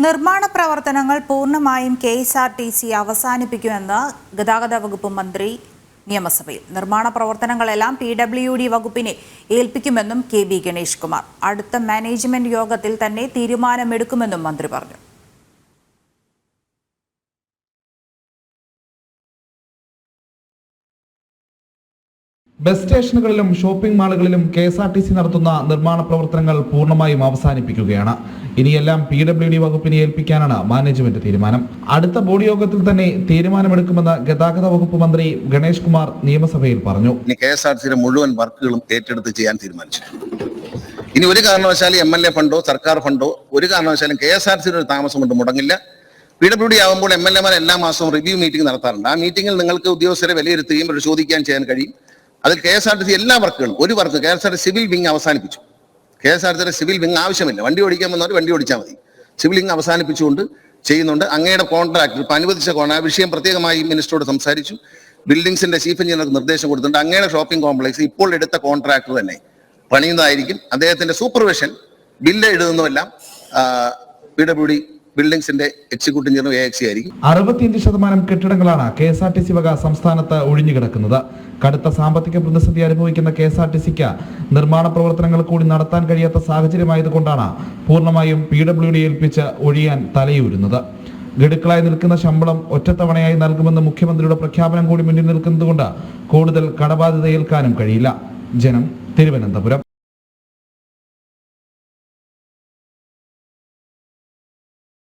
നിർമ്മാണ പ്രവർത്തനങ്ങൾ പൂർണ്ണമായും കെഎസ്ആർടിസി അവസാനിപ്പിക്കുമെന്ന് ഗതാഗത വകുപ്പ് മന്ത്രി നിയമസഭയിൽ. നിർമ്മാണ പ്രവർത്തനങ്ങളെല്ലാം പിഡബ്ല്യുഡി വകുപ്പിനെ ഏൽപ്പിക്കുമെന്നും കെ.ബി. ഗണേഷ് കുമാർ. അടുത്ത മാനേജ്മെന്റ് യോഗത്തിൽ തന്നെ തീരുമാനമെടുക്കുമെന്നും മന്ത്രി പറഞ്ഞു. ബസ് സ്റ്റേഷനുകളിലും ഷോപ്പിംഗ് മാളുകളിലും കെഎസ്ആർടിസി നടത്തുന്ന നിർമ്മാണ പ്രവർത്തനങ്ങൾ പൂർണ്ണമായും അവസാനിപ്പിക്കുകയാണ്. ഇനിയെല്ലാം പിഡബ്ല്യുഡി വകുപ്പിനെ ഏൽപ്പിക്കാനാണ് മാനേജ്മെന്റ് തീരുമാനം. അടുത്ത ബോർഡ് യോഗത്തിൽ തന്നെ തീരുമാനമെടുക്കുമെന്ന് ഗതാഗത വകുപ്പ് മന്ത്രി ഗണേഷ് കുമാർ നിയമസഭയിൽ പറഞ്ഞു. കെഎസ്ആർടിസിയുടെ മുഴുവൻ വർക്കുകളും ഏറ്റെടുത്ത് ചെയ്യാൻ തീരുമാനിച്ചിട്ടുണ്ട്. ഇനി ഒരു കാരണവശാലും MLA ഫണ്ടോ സർക്കാർ ഫണ്ടോ ഒരു കാരണവശാലും കെഎസ്ആർടിസിയുടെ ഒരു താമസം കൊണ്ട് മുടങ്ങില്ല. പിഡബ്ല്യുഡി ആകുമ്പോൾ MLA എല്ലാ മാസവും റിവ്യൂ മീറ്റിംഗ് നടത്താറുണ്ട്. ആ മീറ്റിംഗിൽ നിങ്ങൾക്ക് ഉദ്യോഗസ്ഥരെ വിലയിരുത്തുകയും പരിശോധിക്കാൻ ചെയ്യാൻ കഴിയും. അതിൽ കെഎസ്ആർടിസി എല്ലാ വർക്കുകളും ഒരു വർക്ക് കെഎസ്ആർടിസി സിവിൽ വിങ് അവസാനിപ്പിച്ചു. കെഎസ്ആർടിസിയുടെ സിവിൽ വിങ് ആവശ്യമില്ല. വണ്ടി ഓടിക്കാൻ വന്നവർ വണ്ടി ഓടിച്ചാൽ മതി. സിവിൽ വിങ് അവസാനിപ്പിച്ചുകൊണ്ട് ചെയ്യുന്നുണ്ട്. അങ്ങയുടെ കോൺട്രാക്ട് ഇപ്പം അനുവദിച്ച ആ വിഷയം പ്രത്യേകമായി മിനിസ്റ്ററോട് സംസാരിച്ചു. ബിൽഡിംഗ്സിന്റെ ചീഫ് എഞ്ചിനീയർക്ക് നിർദ്ദേശം കൊടുത്തിട്ടുണ്ട്. അങ്ങയുടെ ഷോപ്പിംഗ് കോംപ്ലക്സ് ഇപ്പോൾ എടുത്ത കോൺട്രാക്ടർ തന്നെ പണിയുന്നതായിരിക്കും. അദ്ദേഹത്തിന്റെ സൂപ്പർവിഷൻ ബില്ല് എഴുതുന്നതെല്ലാം പിഡബ്ല്യുഡി ബിൽഡിംഗ്സിന്റെ എക്സിക്യൂട്ടീവ് എഞ്ചിനീയർ AXE ആയിരിക്കും. 65% കെട്ടിടങ്ങളാണ് കെഎസ്ആർടിസി വക സംസ്ഥാനത്ത് ഒഴിഞ്ഞുകിടക്കുന്നത്. കടുത്ത സാമ്പത്തിക പ്രതിസന്ധി അനുഭവിക്കുന്ന കെഎസ്ആർടിസിക്ക് നിർമ്മാണ പ്രവർത്തനങ്ങൾ കൂടി നടത്താൻ കഴിയാത്ത സാഹചര്യമായതുകൊണ്ടാണ് പൂർണ്ണമായും പിഡബ്ല്യുഡി ഏൽപ്പിച്ച് ഒഴിയാൻ തലയൂരുന്നത്. ഗഡുക്കളായി നിൽക്കുന്ന ശമ്പളം ഒറ്റത്തവണയായി നൽകുമെന്ന് മുഖ്യമന്ത്രിയുടെ പ്രഖ്യാപനം കൂടി മുന്നിൽ നിൽക്കുന്നതുകൊണ്ട് കൂടുതൽ കടബാധ്യത ഏൽക്കാനും കഴിയില്ല. ജനം, തിരുവനന്തപുരം.